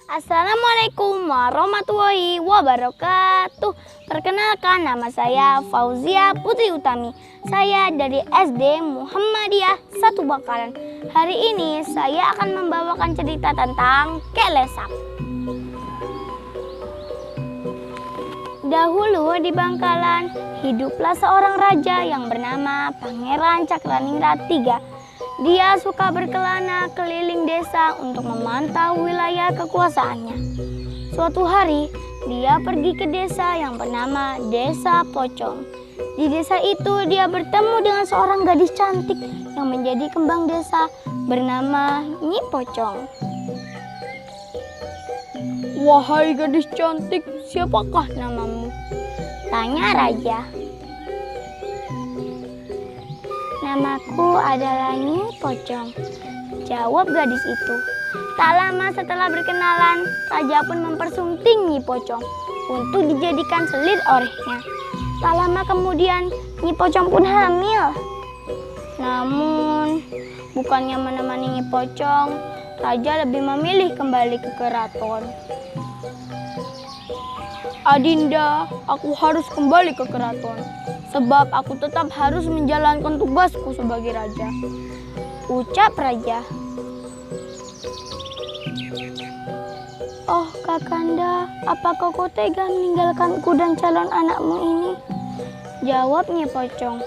Assalamualaikum warahmatullahi wabarakatuh. Perkenalkan, nama saya Fauzia Putri Utami. Saya dari SD Muhammadiyah 1 Bangkalan. Hari ini saya akan membawakan cerita tentang Kelesap. Dahulu di Bangkalan hiduplah seorang raja yang bernama Pangeran Cakraningrat III. Dia suka berkelana keliling desa untuk memantau wilayah kekuasaannya. Suatu hari, dia pergi ke desa yang bernama Desa Pocong. Di desa itu, dia bertemu dengan seorang gadis cantik yang menjadi kembang desa bernama Nyi Pocong. "Wahai gadis cantik, siapakah namamu?" tanya raja. "Namaku adalah Nyi Pocong," jawab gadis itu. Tak lama setelah berkenalan, raja pun mempersunting Nyi Pocong untuk dijadikan selir olehnya. Tak lama kemudian, Nyi Pocong pun hamil. Namun, bukannya menemani Nyi Pocong, raja lebih memilih kembali ke keraton. "Adinda, aku harus kembali ke keraton, sebab aku tetap harus menjalankan tugasku sebagai raja," ucap raja. "Oh Kakanda, apakah kau tega meninggalkanku dan calon anakmu ini?" jawab Nyi Pocong.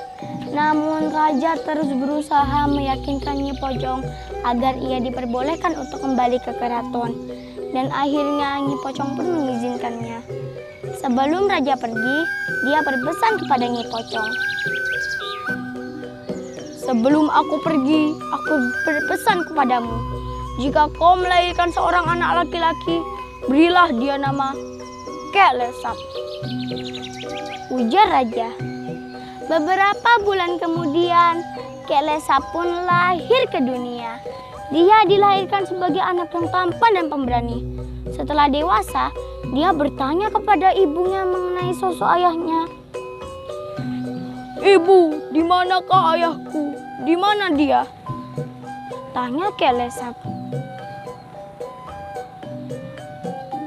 Namun raja terus berusaha meyakinkan Nyi Pocong agar ia diperbolehkan untuk kembali ke keraton. Dan akhirnya Nyi Pocong pun mengizinkannya. Sebelum raja pergi, dia berpesan kepada Nyi Pocong. "Sebelum aku pergi, aku berpesan kepadamu. Jika kau melahirkan seorang anak laki-laki, berilah dia nama Kelesap," ujar raja. Beberapa bulan kemudian, Kelesap pun lahir ke dunia. Dia dilahirkan sebagai anak yang tampan dan pemberani. Setelah dewasa, dia bertanya kepada ibunya mengenai sosok ayahnya. "Ibu, di manakah ayahku? Di mana dia?" tanya Kelesap.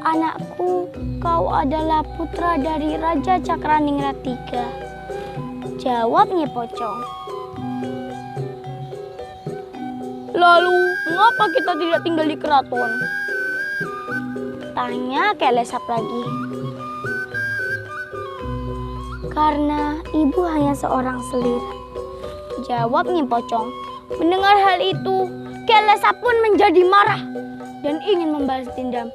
"Anakku, kau adalah putra dari Raja Cakraningrat III," jawab Nyi Pocong. "Lalu, mengapa kita tidak tinggal di keraton?" tanya Kelesap lagi. "Karena ibu hanya seorang selir," jawab Nyi Pocong. Mendengar hal itu, Kelesap pun menjadi marah dan ingin membalas dendam.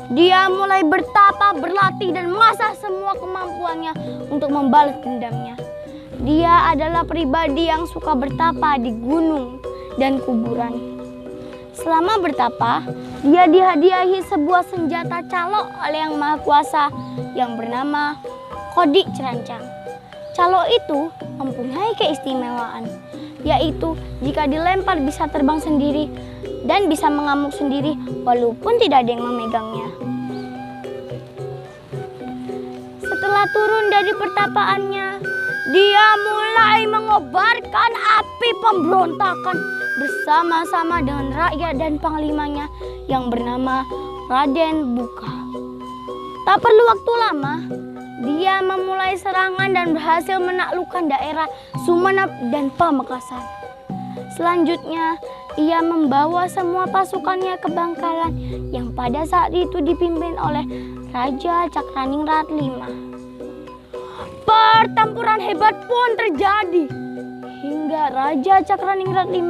Dia mulai bertapa, berlatih, dan mengasah semua kemampuannya untuk membalas dendamnya. Dia adalah pribadi yang suka bertapa di gunung dan kuburan. Selama bertapa, dia dihadiahi sebuah senjata calok oleh Yang Maha Kuasa yang bernama Kodik Cerancang. Calok itu mempunyai keistimewaan, yaitu jika dilempar bisa terbang sendiri dan bisa mengamuk sendiri walaupun tidak ada yang memegangnya. Setelah turun dari pertapaannya, dia mulai mengobarkan api pemberontakan bersama-sama dengan rakyat dan panglimanya yang bernama Raden Buka. Tak perlu waktu lama, dia memulai serangan dan berhasil menaklukkan daerah Sumenep dan Pamekasan. Selanjutnya, ia membawa semua pasukannya ke Bangkalan yang pada saat itu dipimpin oleh Raja Cakraningrat V. Pertempuran hebat pun terjadi hingga Raja Cakraningrat V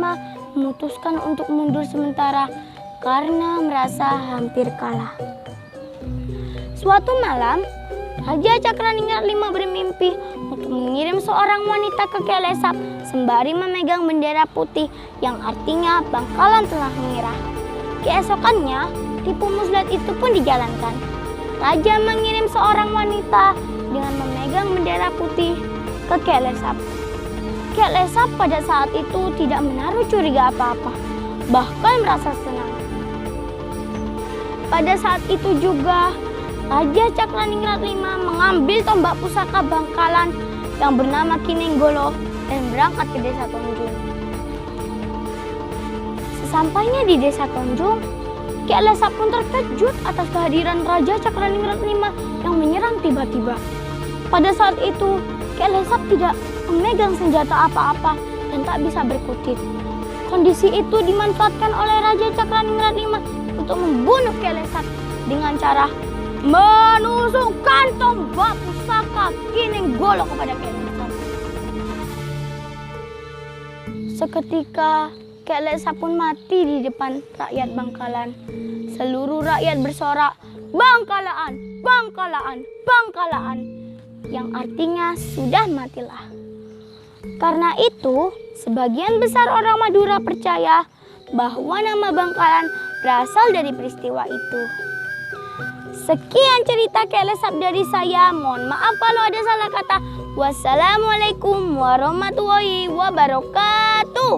memutuskan untuk mundur sementara karena merasa hampir kalah. Suatu malam, Raja Cakraningrat V bermimpi untuk mengirim seorang wanita ke Kelesap sembari memegang bendera putih yang artinya Bangkalan telah menyerah. Keesokannya, tipu muslihat itu pun dijalankan. Raja mengirim seorang wanita dengan memegang bendera putih ke Kelesap. Kelesap pada saat itu tidak menaruh curiga apa-apa, bahkan merasa senang. Pada saat itu juga, Raja Cakraningrat V mengambil tombak pusaka Bangkalan yang bernama Kinenggolo dan berangkat ke Desa Tonjong. Sesampainya di Desa Tonjong, Ki Lesap pun terkejut atas kehadiran Raja Cakraningrat V yang menyerang tiba-tiba. Pada saat itu, Ki Lesap tidak memegang senjata apa-apa dan tak bisa berkutit. Kondisi itu dimanfaatkan oleh Raja Cakraningrat V untuk membunuh Ki Lesap dengan cara menusukkan tombak pusaka Kinenggolo kepada Ki Lesap. Seketika Ki Lesap pun mati di depan rakyat Bangkalan. Seluruh rakyat bersorak, "Bangkalaan, Bangkalaan, Bangkalaan," yang artinya sudah matilah. Karena itu, sebagian besar orang Madura percaya bahwa nama Bangkalan berasal dari peristiwa itu. Sekian cerita Ki Lesap dari saya. Mohon maaf kalau ada salah kata. Wassalamualaikum warahmatullahi wabarakatuh.